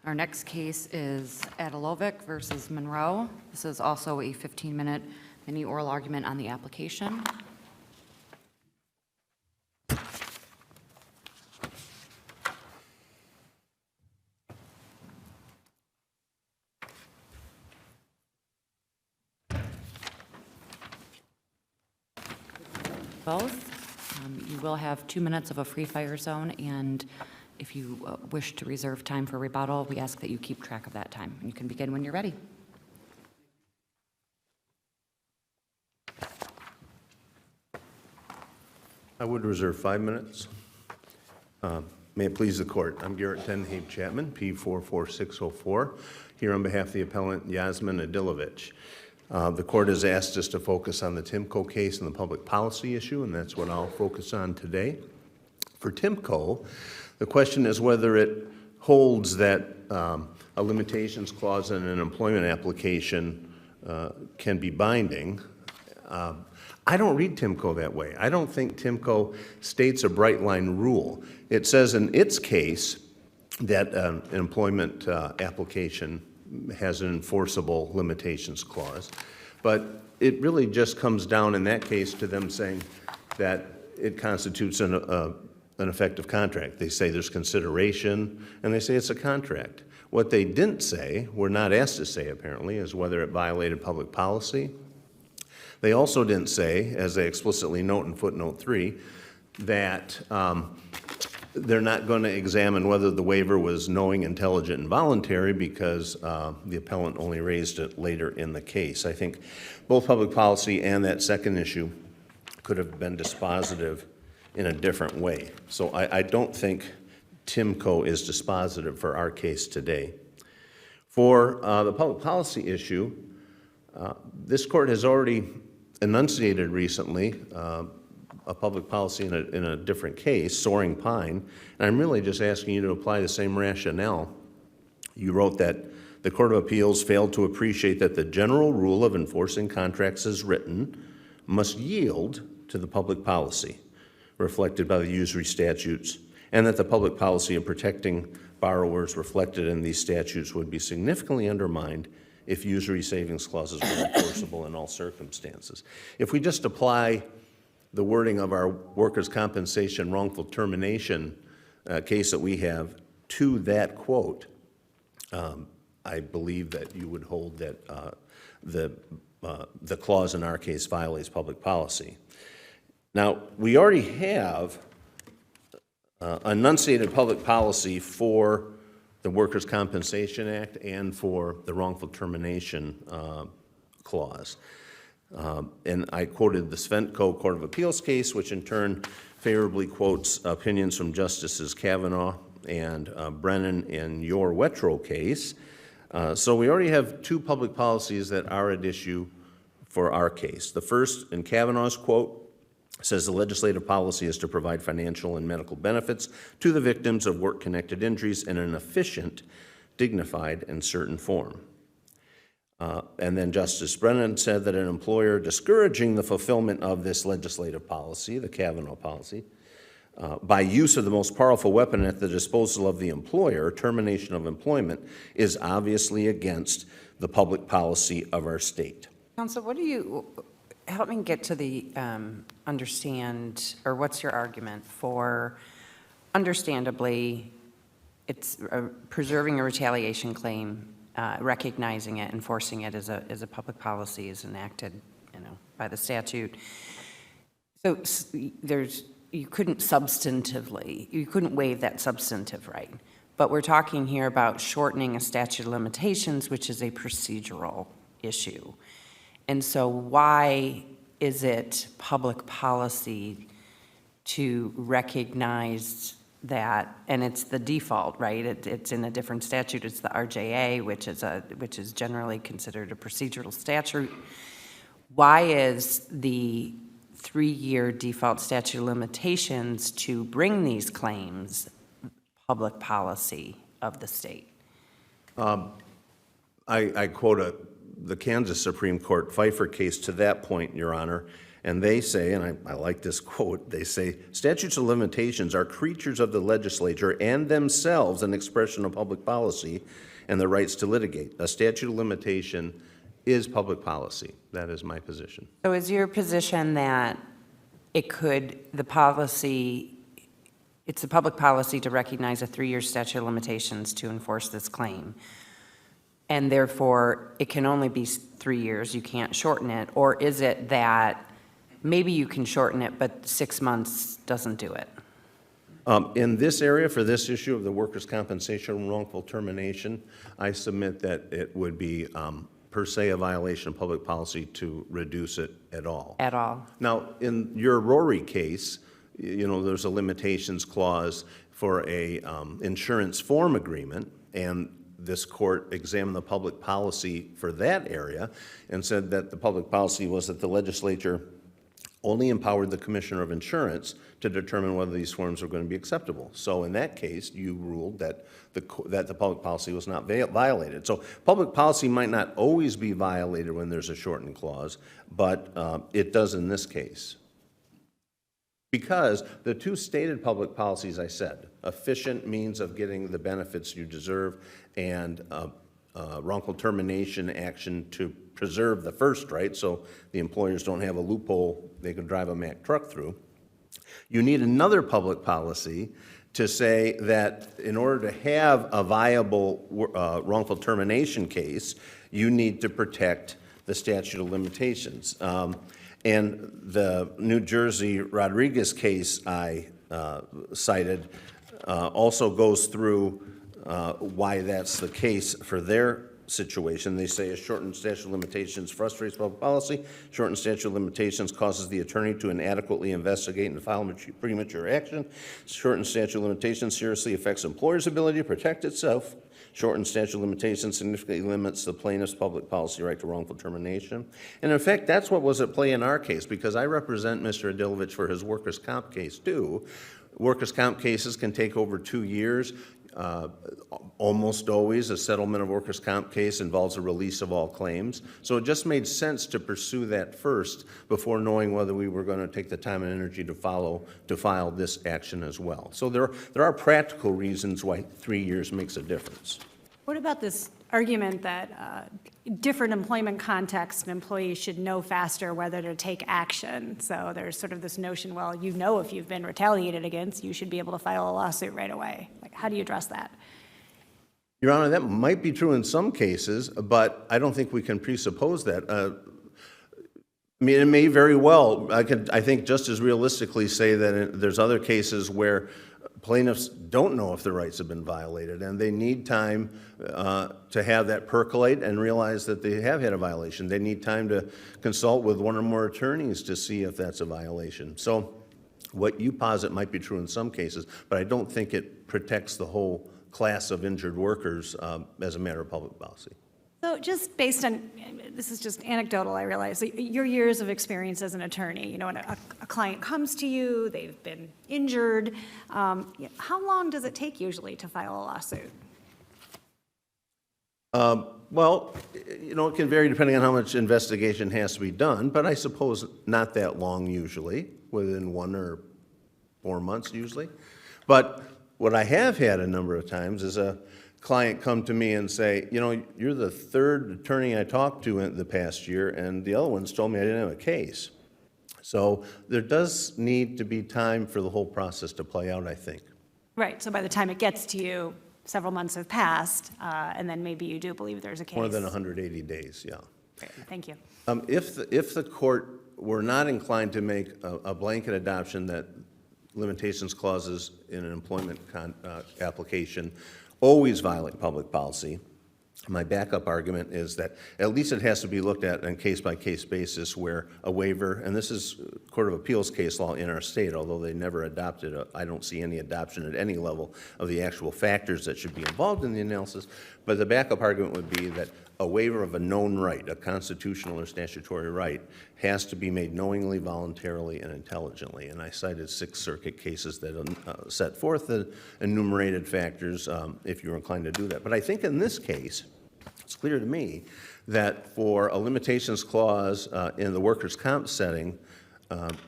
Our next case is Adilovic versus Monroe. This is also a 15-minute mini oral argument on the application. Both. You will have 2 minutes of a free fire zone, and if you wish to reserve time for rebuttal, we ask that you keep track of that time. You can begin when you're ready. I would reserve 5 minutes. May it please the court. I'm Garrett Tenhabe Chapman, P44604, here on behalf of the appellant Jasmin Adilovic. The court has asked us to focus on the Timco case and the public policy issue, and that's what I'll focus on today. For Timco, the question is whether it holds that a limitations clause in an employment application can be binding. I don't read Timco that way. I don't think Timco states a bright line rule. It says in its case that an employment application has an enforceable limitations clause, but it really just comes down in that case to them saying that it constitutes an effective contract. They say there's consideration, and they say it's a contract. What they didn't say, were not asked to say apparently, is whether it violated public policy. They also didn't say, as they explicitly note in footnote 3, that they're not going to examine whether the waiver was knowing, intelligent, and voluntary because the appellant only raised it later in the case. I think both public policy and that second issue could have been dispositive in a different way. So I don't think Timco is dispositive for our case today. For the public policy issue, this court has already enunciated recently a public policy in a different case, Soaring Pine, and I'm really just asking you to apply the same rationale. You wrote that the Court of Appeals failed to appreciate that the general rule of enforcing contracts as written must yield to the public policy reflected by the usury statutes, and that the public policy of protecting borrowers reflected in these statutes would be significantly undermined if usury savings clauses were enforceable in all circumstances. If we just apply the wording of our workers' compensation wrongful termination case that we have to that quote, I believe that you would hold that the clause in our case violates public policy. Now, we already have enunciated public policy for the Workers' Compensation Act and for the wrongful termination clause. And I quoted the Sventko Court of Appeals case, which in turn favorably quotes opinions from Justices Kavanaugh and Brennan in your Wetro case. So we already have two public policies that are at issue for our case. The first, in Kavanaugh's quote, says the legislative policy is to provide financial and medical benefits to the victims of work-connected injuries in an efficient, dignified, and certain form. And then Justice Brennan said that an employer discouraging the fulfillment of this legislative policy, the Kavanaugh policy, by use of the most powerful weapon at the disposal of the employer, termination of employment, is obviously against the public policy of our state. Counsel, what do you, help me get to the understand, or what's your argument for, understandably, it's preserving a retaliation claim, recognizing it, enforcing it as a public policy is enacted, by the statute. So you couldn't substantively, you couldn't waive that substantive right. But we're talking here about shortening a statute of limitations, which is a procedural issue. And so why is it public policy to recognize that, and it's the default, right? It's in a different statute. It's the RJA, which is generally considered a procedural statute. Why is the 3-year default statute of limitations to bring these claims public policy of the state? I quote the Kansas Supreme Court Pfeiffer case to that point, Your Honor, And they say, and I like this quote, they say, statutes of limitations are creatures of the legislature and themselves an expression of public policy and the rights to litigate. A statute of limitation is public policy. That is my position. So is your position that it could, the policy, it's a public policy to recognize a 3-year statute of limitations to enforce this claim, and therefore it can only be 3 years, you can't shorten it? Or is it that maybe you can shorten it, but 6 months doesn't do it? In this area, for this issue of the workers' compensation wrongful termination, I submit that it would be per se a violation of public policy to reduce it at all. At all? Now, in your Rory case, you know, there's a limitations clause for a insurance form agreement, and this court examined the public policy for that area and said that the public policy was that the legislature only empowered the Commissioner of Insurance to determine whether these forms were going to be acceptable. So in that case, you ruled that the public policy was not violated. So public policy might not always be violated when there's a shortened clause, but it does in this case. Because the two stated public policies I said, efficient means of getting the benefits you deserve and wrongful termination action to preserve the first right, so the employers don't have a loophole they can drive a Mack truck through. You need another public policy to say that in order to have a viable wrongful termination case, you need to protect the statute of limitations. And the New Jersey Rodriguez case I cited also goes through why that's the case for their situation. They say a shortened statute of limitations frustrates public policy. Shortened statute of limitations causes the attorney to inadequately investigate and file premature action. Shortened statute of limitations seriously affects employers' ability to protect itself. Shortened statute of limitations significantly limits the plaintiff's public policy right to wrongful termination. And in fact, that's what was at play in our case, because I represent Mr. Adilovic for his workers' comp case too. Workers' comp cases can take over 2 years. Almost always a settlement of workers' comp case involves a release of all claims. So it just made sense to pursue that first before knowing whether we were going to take the time and energy to file this action as well. So there are practical reasons why 3 years makes a difference. What about this argument that different employment contexts, an employee should know faster whether to take action? So there's sort of this notion, well, you know if you've been retaliated against, you should be able to file a lawsuit right away. Like, how do you address that? Your Honor, that might be true in some cases, but I don't think we can presuppose that. I mean, it may very well, I think just as realistically say that there's other cases where plaintiffs don't know if their rights have been violated, and they need time to have that percolate and realize that they have had a violation. They need time to consult with one or more attorneys to see if that's a violation. So what you posit might be true in some cases, but I don't think it protects the whole class of injured workers as a matter of public policy. So just based on, this is just anecdotal, I realize, your years of experience as an attorney, you know, when a client comes to you, they've been injured, how long does it take usually to file a lawsuit? Well, you know, it can vary depending on how much investigation has to be done, but I suppose not that long usually, within 1 or 4 months usually. But what I have had a number of times is a client come to me and say, you know, you're the third attorney I talked to in the past year, and the other ones told me I didn't have a case. So there does need to be time for the whole process to play out, I think. Right, so by the time it gets to you, several months have passed, and then maybe you do believe there's a case. More than 180 days, yeah. Great, thank you. If the court were not inclined to make a blanket adoption that limitations clauses in an employment application always violate public policy, my backup argument is that at least it has to be looked at on a case-by-case basis where a waiver, and this is Court of Appeals case law in our state, although they never adopted it. I don't see any adoption at any level of the actual factors that should be involved in the analysis, but the backup argument would be that a waiver of a known right, a constitutional or statutory right, has to be made knowingly, voluntarily, and intelligently. And I cited Sixth Circuit cases that set forth the enumerated factors if you're inclined to do that. But I think in this case, it's clear to me that for a limitations clause in the workers' comp setting,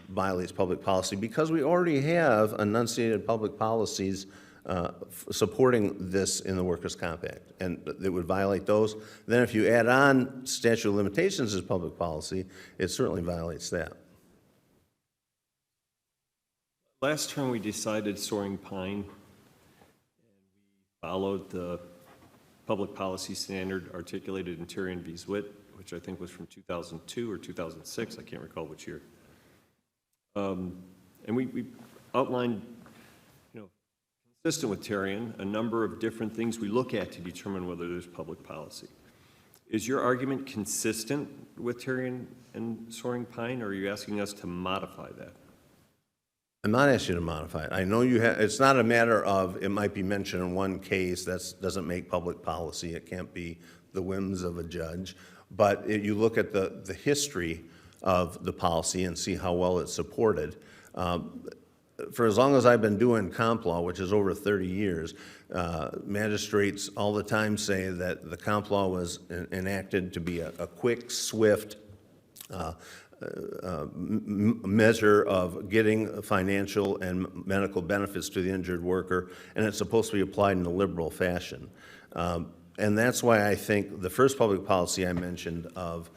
violates public policy because we already have enunciated public policies supporting this in the Workers' Comp Act, and it would violate those. Then if you add on statute of limitations as public policy, it certainly violates that. Last term, we decided Soaring Pine, and we followed the public policy standard articulated in Terrian v. Zwitt, which I think was from 2002 or 2006, I can't recall which year. And we outlined, consistent with Terrian, a number of different things we look at to determine whether there's public policy. Is your argument consistent with Terrian and Soaring Pine, or are you asking us to modify that? I'm not asking you to modify it. I know you have, it's not a matter of, it might be mentioned in one case, that doesn't make public policy. It can't be the whims of a judge. But if you look at the history of the policy and see how well it's supported. For as long as I've been doing comp law, which is over 30 years, magistrates all the time say that the comp law was enacted to be a quick, swift measure of getting financial and medical benefits to the injured worker, and it's supposed to be applied in a liberal fashion. And that's why I think the first public policy I mentioned of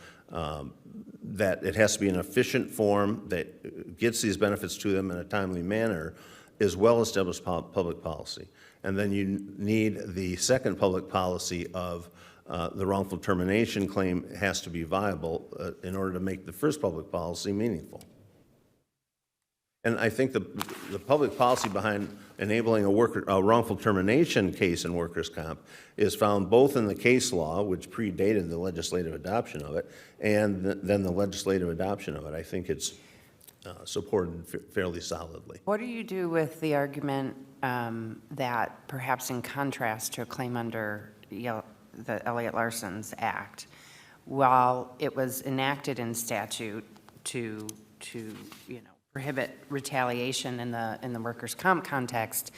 that it has to be an efficient form that gets these benefits to them in a timely manner is well-established public policy. And then you need the second public policy of the wrongful termination claim has to be viable in order to make the first public policy meaningful. And I think the public policy behind enabling a wrongful termination case in workers' comp is found both in the case law, which predated the legislative adoption of it, and then the legislative adoption of it. I think it's supported fairly solidly. What do you do with the argument that perhaps in contrast to a claim under the Elliott-Larson's Act, while it was enacted in statute to prohibit retaliation in the workers' comp context,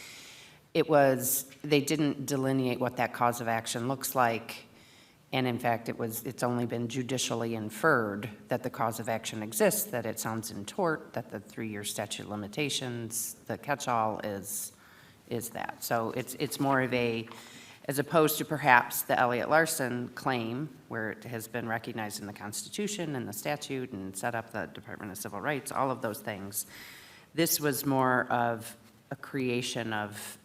they didn't delineate what that cause of action looks like, and in fact it's only been judicially inferred that the cause of action exists, that it sounds in tort, that the 3-year statute of limitations, the catch-all is that. So it's more of a, as opposed to perhaps the Elliott-Larson claim, where it has been recognized in the Constitution and the statute and set up the Department of Civil Rights, all of those things. This was more of a creation of,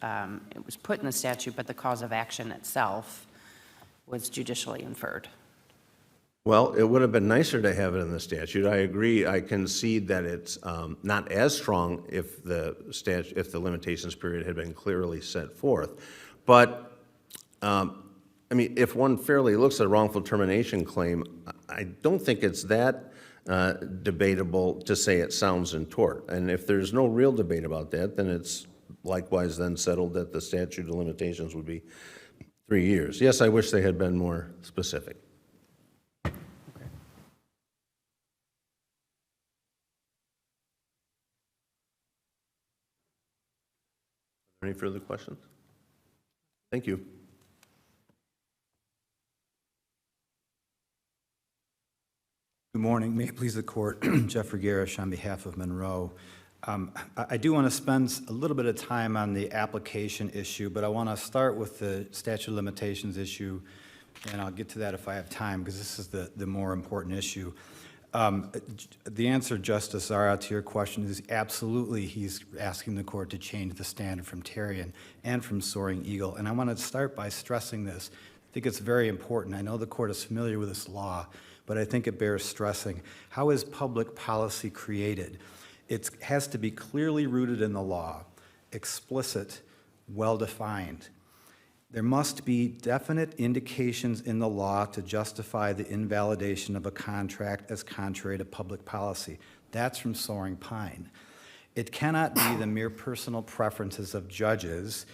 it was put in the statute, but the cause of action itself was judicially inferred. Well, it would have been nicer to have it in the statute. I agree. I concede that it's not as strong if the limitations period had been clearly set forth. But I mean, if one fairly looks at a wrongful termination claim, I don't think it's that debatable to say it sounds in tort. And if there's no real debate about that, then it's likewise then settled that the statute of limitations would be 3 years. Yes, I wish they had been more specific. Okay. Any further questions? Thank you. Good morning. May it please the court, Jeffrey Garish on behalf of Monroe. I do want to spend a little bit of time on the application issue, but I want to start with the statute of limitations issue, and I'll get to that if I have time, because this is the more important issue. The answer, Justice Zara, to your question is absolutely he's asking the court to change the standard from Terrian and from Soaring Eagle. And I want to start by stressing this. I think it's very important. I know the court is familiar with this law, but I think it bears stressing. How is public policy created? It has to be clearly rooted in the law, explicit, well-defined. There must be definite indications in the law to justify the invalidation of a contract as contrary to public policy. That's from Soaring Pine. It cannot be the mere personal preferences of judges,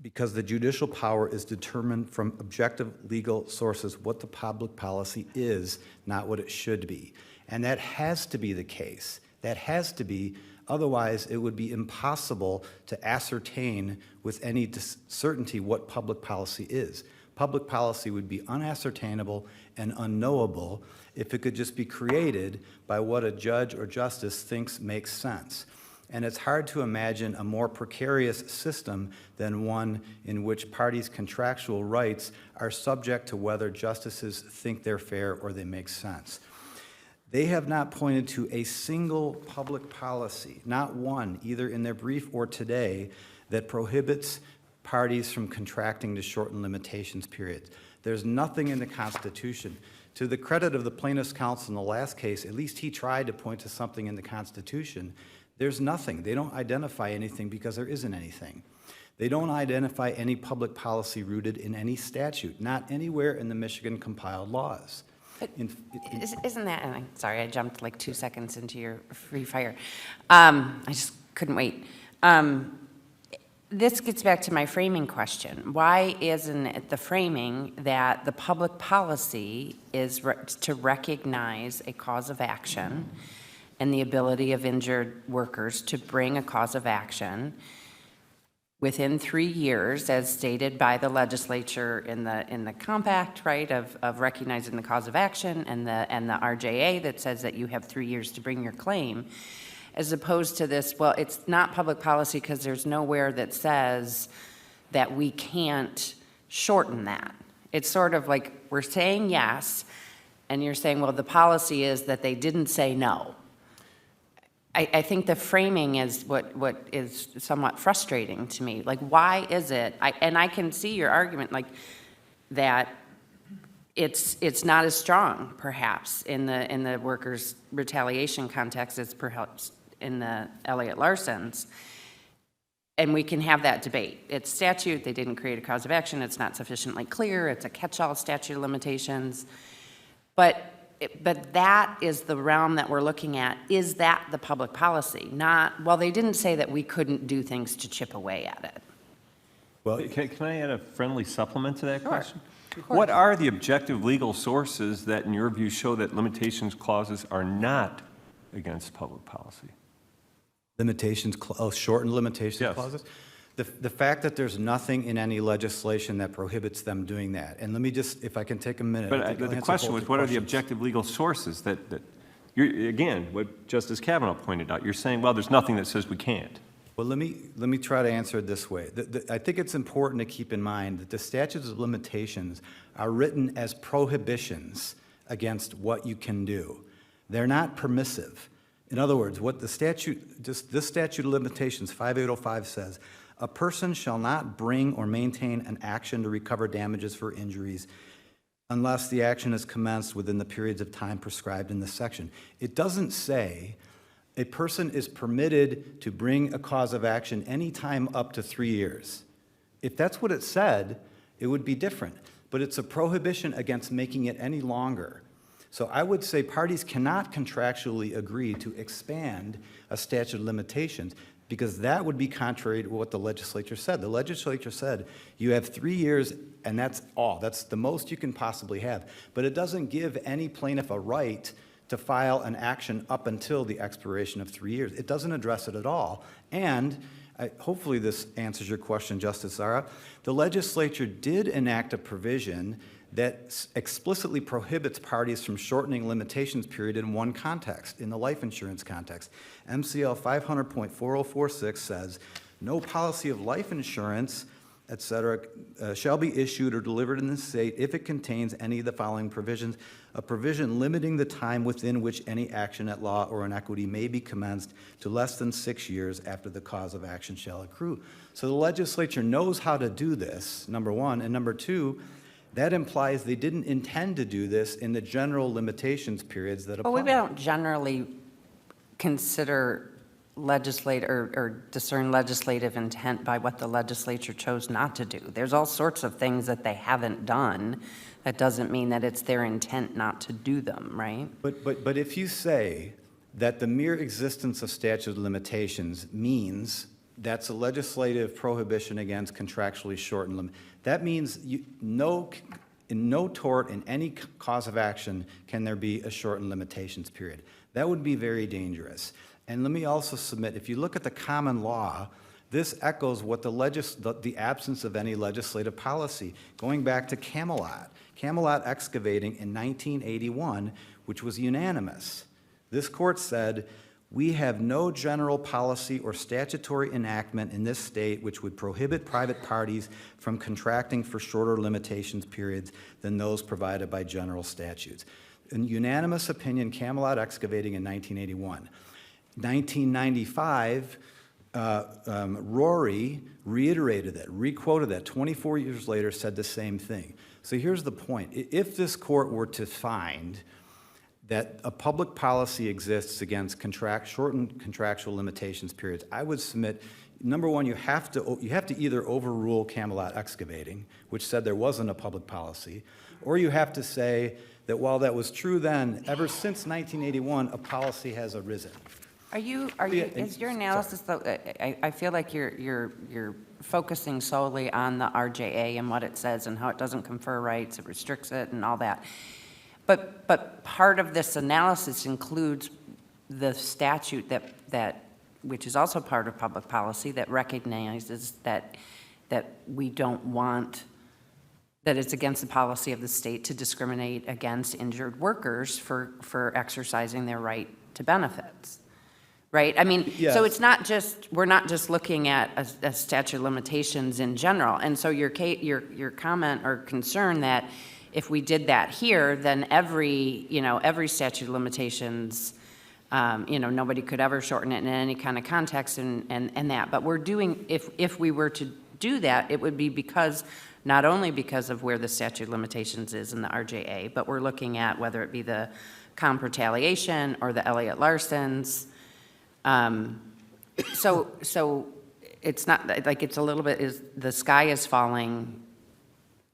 because the judicial power is determined from objective legal sources what the public policy is, not what it should be. And that has to be the case. That has to be, otherwise it would be impossible to ascertain with any certainty what public policy is. public policy would be unascertainable and unknowable if it could just be created by what a judge or justice thinks makes sense. And it's hard to imagine a more precarious system than one in which parties' contractual rights are subject to whether justices think they're fair or they make sense. They have not pointed to a single public policy, not one, either in their brief or today, that prohibits parties from contracting to shorten limitations periods. There's nothing in the Constitution. To the credit of the plaintiff's counsel in the last case, at least he tried to point to something in the Constitution. There's nothing. They don't identify anything because there isn't anything. They don't identify any public policy rooted in any statute, not anywhere in the Michigan compiled laws. Isn't that, and sorry, I jumped like 2 seconds into your free fire. I just couldn't wait. This gets back to my framing question. Why isn't it the framing that the public policy is to recognize a cause of action and the ability of injured workers to bring a cause of action within 3 years, as stated by the legislature in the compact, right, of recognizing the cause of action, and the RJA that says that you have 3 years to bring your claim, as opposed to this, well, it's not public policy because there's nowhere that says that we can't shorten that. It's sort of like we're saying yes, and you're saying, well, the policy is that they didn't say no. I think the framing is what is somewhat frustrating to me. Like, why is it, and I can see your argument, like, that it's not as strong, perhaps, in the workers' retaliation context as perhaps in the Elliott Larson's. And we can have that debate. It's statute, they didn't create a cause of action, it's not sufficiently clear, it's a catch-all statute of limitations. But that is the realm that we're looking at. Is that the public policy? Not, well, they didn't say that we couldn't do things to chip away at it. Well, Can I add a friendly supplement to that Sure. question? Of course. What are the objective legal sources that, in your view, show that limitations clauses are not against public policy? limitations, shortened limitations Yes. clauses? The fact that there's nothing in any legislation that prohibits them doing that. And let me just, if I can take a minute. But I'll the answer question both was, your what are the questions. objective legal sources that you're, again, what Justice Kavanaugh pointed out, you're saying, well, there's nothing that says we can't. Well, let me try to answer it this way. I think it's important to keep in mind that the statutes of limitations are written as prohibitions against what you can do. They're not permissive. In other words, what the statute, just this statute of limitations, 5805 says, a person shall not bring or maintain an action to recover damages for injuries unless the action is commenced within the periods of time prescribed in this section. It doesn't say a person is permitted to bring a cause of action anytime up to 3 years. If that's what it said, it would be different. But it's a prohibition against making it any longer. So I would say parties cannot contractually agree to expand a statute of limitations because that would be contrary to what the legislature said. The legislature said you have 3 years and that's all. That's the most you can possibly have. But it doesn't give any plaintiff a right to file an action up until the expiration of 3 years. It doesn't address it at all. And hopefully this answers your question, Justice Zara. The legislature did enact a provision that explicitly prohibits parties from shortening limitations period in one context, in the life insurance context. MCL 500.4046 says, no policy of life insurance, et cetera, shall be issued or delivered in the state if it contains any of the following provisions. A provision limiting the time within which any action at law or in equity may be commenced to less than 6 years after the cause of action shall accrue. So the legislature knows how to do this, number one. And number two, that implies they didn't intend to do this in the general limitations periods that apply. But we don't generally consider or discern legislative intent by what the legislature chose not to do. There's all sorts of things that they haven't done. That doesn't mean that it's their intent not to do them, right? But if you say that the mere existence of statute of limitations means that's a legislative prohibition against contractually shortened limit, that means in no tort in any cause of action can there be a shortened limitations period. That would be very dangerous. And let me also submit, if you look at the common law, This echoes what the absence of any legislative policy, going back to Camelot excavating in 1981, which was unanimous. This court said, "We have no general policy or statutory enactment in this state which would prohibit private parties from contracting for shorter limitations periods than those provided by general statutes." In unanimous opinion, Camelot excavating in 1981. 1995, Rory reiterated that, requoted that, 24 years later said the same thing. So here's the point. If this court were to find that a public policy exists against shortened contractual limitations periods, I would submit, number one, you have to either overrule Camelot excavating, which said there wasn't a public policy, or you have to say that while that was true then, ever since 1981, a policy has arisen. Is your analysis, though, I feel like you're focusing solely on the RJA and what it says and how it doesn't confer rights, it restricts it and all that. But part of this analysis includes the statute that which is also part of public policy, that recognizes that we don't want, that it's against the policy of the state to discriminate against injured workers for exercising their right to benefits. Right? I mean, so it's not just, we're not just looking at a statute of limitations in general. And so your comment or concern that if we did that here, then every statute of limitations, nobody could ever shorten it in any kind of context and that. But we're doing, if we were to do that, it would be not only because of where the statute of limitations is in the RJA, but we're looking at whether it be the comp retaliation or the Elliott Larson's. So it's not like it's a little bit the sky is falling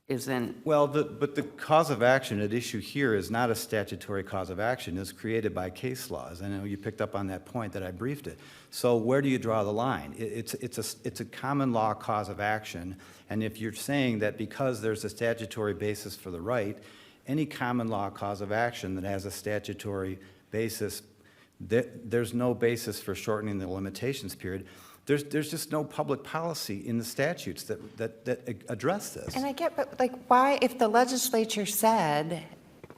isn't. Well, but the cause of action at issue here is not a statutory cause of action. It's created by case laws. I know you picked up on that point that I briefed it. So where do you draw the line? It's a common law cause of action. And if you're saying that because there's a statutory basis for the right, any common law cause of action that has a statutory basis, there's no basis for shortening the limitations period. There's just no public policy in the statutes that address this. And I get, but like, why, if the legislature said,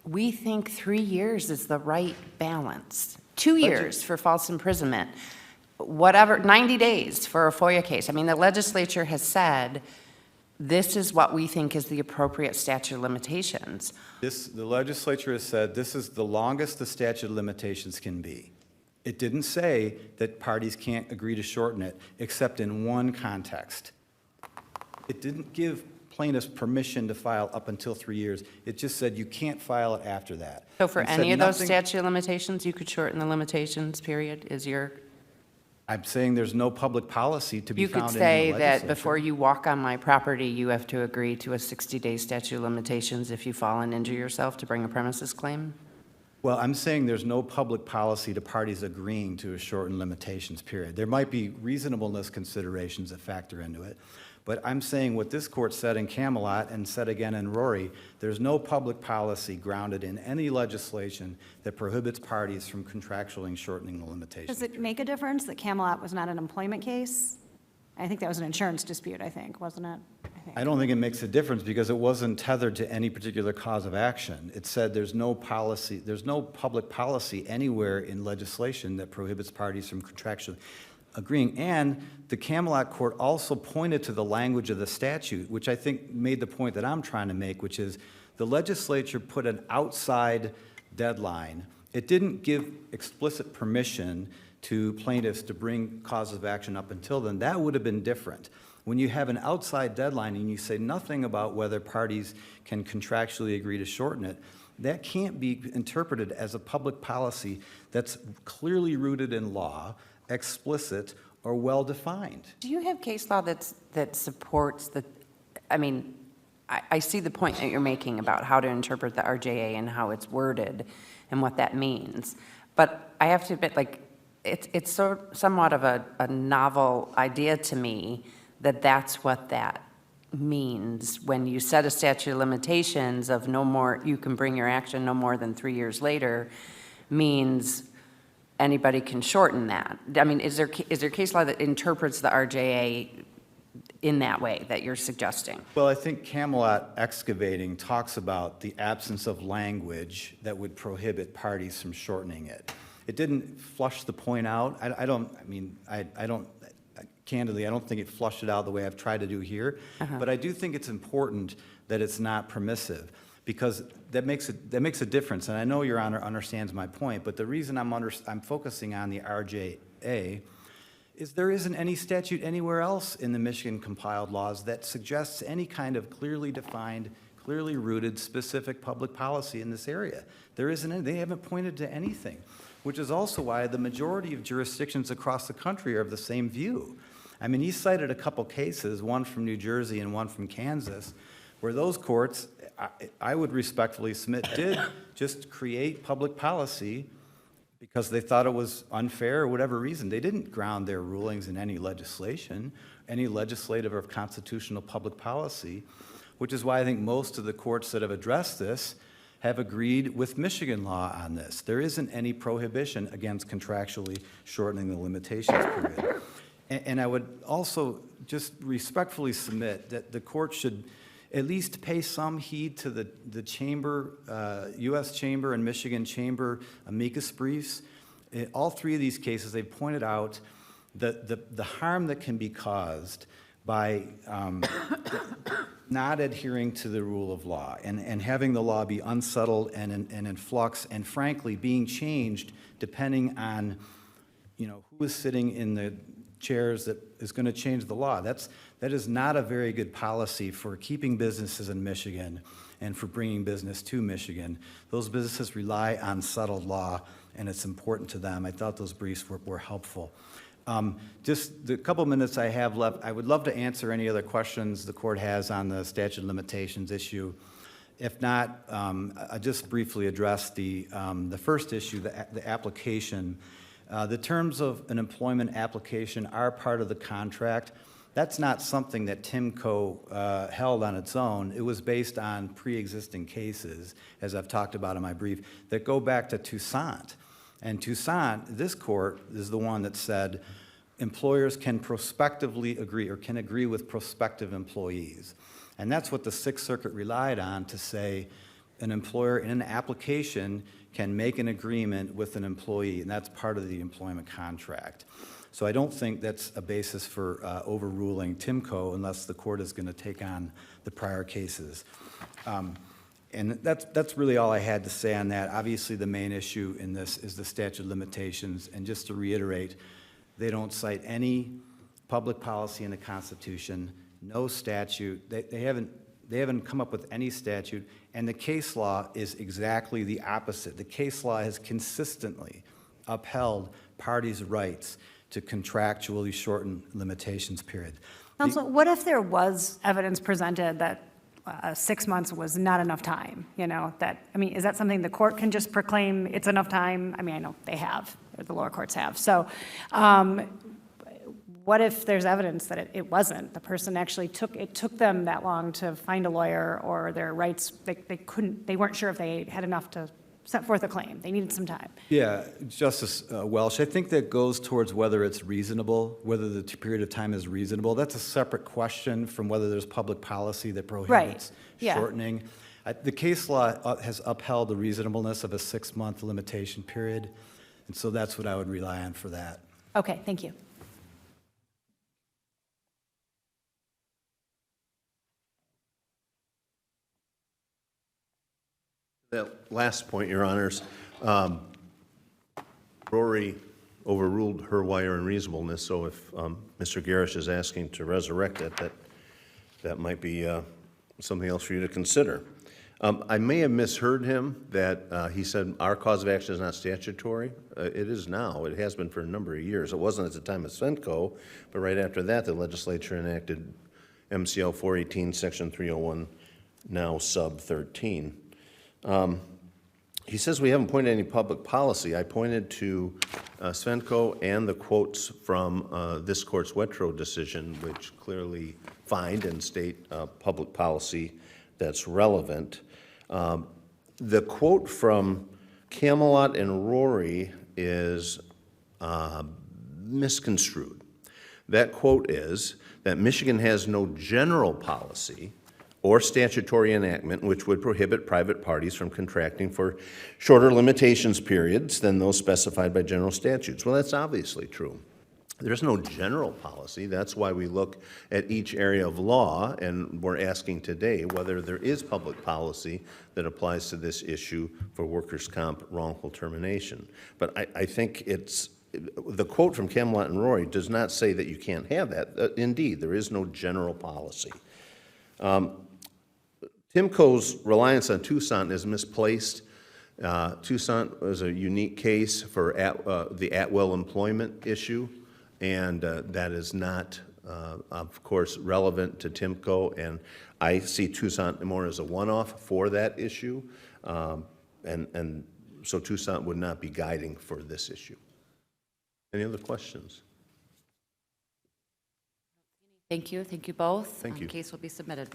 we think 3 years is the right balance, 2 years for false imprisonment, whatever, 90 days for a FOIA case. I mean, the legislature has said, this is what we think is the appropriate statute of limitations. The legislature has said this is the longest the statute of limitations can be. It didn't say that parties can't agree to shorten it, except in one context. It didn't give plaintiffs permission to file up until 3 years. It just said you can't file it after that. So for It said any of those nothing- statute of limitations, you could shorten the limitations period, is your? I'm saying there's no public policy to be You found could in the say legislature. that before you walk on my property, you have to agree to a 60-day statute of limitations if you fall and injure yourself to bring a premises claim? Well, I'm saying there's no public policy to parties agreeing to a shortened limitations period. There might be reasonableness considerations that factor into it, but I'm saying what this court said in Camelot and said again in Rory, there's no public policy grounded in any legislation that prohibits parties from contractually shortening the limitations. Does it make a difference that Camelot was not an employment case? I think that was an insurance dispute, wasn't it? I don't think it makes a difference because it wasn't tethered to any particular cause of action. It said there's no policy, there's no public policy anywhere in legislation that prohibits parties from contractually agreeing. And the Camelot court also pointed to the language of the statute, which I think made the point that I'm trying to make, which is the legislature put an outside deadline. It didn't give explicit permission to plaintiffs to bring causes of action up until then. That would have been different. When you have an outside deadline and you say nothing about whether parties can contractually agree to shorten it, that can't be interpreted as a public policy that's clearly rooted in law, explicit, or well-defined. Do you have case law that supports the, I mean, I see the point that you're making about how to interpret the RJA and how it's worded and what that means. But I have to admit, like, it's somewhat of a novel idea to me that that's what that means when you set a statute of limitations of no more, you can bring your action no more than 3 years later, means anybody can shorten that. I mean, is there case law that interprets the RJA in that way that you're suggesting? Well, I think Camelot Excavating talks about the absence of language that would prohibit parties from shortening it. It didn't flush the point out. Candidly, I don't think it flushed it out the way I've tried to do here. But I do think it's important that it's not permissive, because that makes a difference. And I know Your Honor understands my point, but the reason I'm focusing on the RJA is there isn't any statute anywhere else in the Michigan compiled laws that suggests any kind of clearly defined, clearly rooted, specific public policy in this area. There isn't any. They haven't pointed to anything, which is also why the majority of jurisdictions across the country are of the same view. I mean, he cited a couple cases, one from New Jersey and one from Kansas, where those courts, I would respectfully submit, did just create public policy because they thought it was unfair or whatever reason. They didn't ground their rulings in any legislation, any legislative or constitutional public policy, which is why I think most of the courts that have addressed this have agreed with Michigan law on this. There isn't any prohibition against contractually shortening the limitations period. And I would also just respectfully submit that the court should at least pay some heed to the chamber, U.S. Chamber and Michigan Chamber amicus briefs. In all three of these cases, they've pointed out the harm that can be caused by not adhering to the rule of law and having the law be unsettled and in flux, and frankly, being changed depending on, who is sitting in the chairs that is going to change the law. That is not a very good policy for keeping businesses in Michigan and for bringing business to Michigan. Those businesses rely on settled law, and it's important to them. I thought those briefs were helpful. Just the couple minutes I have left, I would love to answer any other questions the court has on the statute of limitations issue. If not, I'll just briefly address the first issue, the application. The terms of an employment application are part of the contract. That's not something that TIMCO held on its own. It was based on pre-existing cases, as I've talked about in my brief, that go back to Toussaint. And Toussaint, this court, is the one that said employers can prospectively agree or can agree with prospective employees. And that's what the Sixth Circuit relied on to say an employer in an application can make an agreement with an employee, and that's part of the employment contract. So I don't think that's a basis for overruling TIMCO unless the court is going to take on the prior cases. And that's really all I had to say on that. Obviously, the main issue in this is the statute of limitations. And just to reiterate, they don't cite any public policy in the Constitution, no statute. They haven't come up with any statute. And the case law is exactly the opposite. The case law has consistently upheld parties' rights to contractually shorten limitations period. Counsel, what if there was evidence presented that 6 months was not enough time? Is that something the court can just proclaim it's enough time? I know they have, or the lower courts have. So what if there's evidence that it wasn't? The person actually took them that long to find a lawyer, or their rights, they weren't sure if they had enough to set forth a claim. They needed some time. Yeah, Justice Welch, I think that goes towards whether it's reasonable, whether the period of time is reasonable. That's a separate question from whether there's public policy that prohibits shortening. The case law has upheld the reasonableness of a 6-month limitation period, and so that's what I would rely on for that. Okay, thank you. That last point, Your Honors, Rory overruled her wire unreasonableness, so if Mr. Garish is asking to resurrect it, that might be something else for you to consider. I may have misheard him that he said our cause of action is not statutory. It is now. It has been for a number of years. It wasn't at the time of Svenco, but right after that, the legislature enacted MCL 418, Section 301, now sub 13. He says we haven't pointed to any public policy. I pointed to Svenco and the quotes from this court's Wetro decision, which clearly find and state public policy that's relevant. The quote from Camelot and Rory is misconstrued. That quote is that Michigan has no general policy or statutory enactment which would prohibit private parties from contracting for shorter limitations periods than those specified by general statutes. Well, that's obviously true. There's no general policy. That's why we look at each area of law, and we're asking today whether there is public policy that applies to this issue for workers' comp wrongful termination. But I think it's, the quote from Camelot and Rory does not say that you can't have that. Indeed, there is no general policy. Timco's reliance on Tucson is misplaced. Tucson was a unique case for the at-will employment issue, and that is not, of course, relevant to Timco, and I see Tucson more as a one-off for that issue, and so Tucson would not be guiding for this issue. Any other questions? Thank you both. Thank you. The case will be submitted.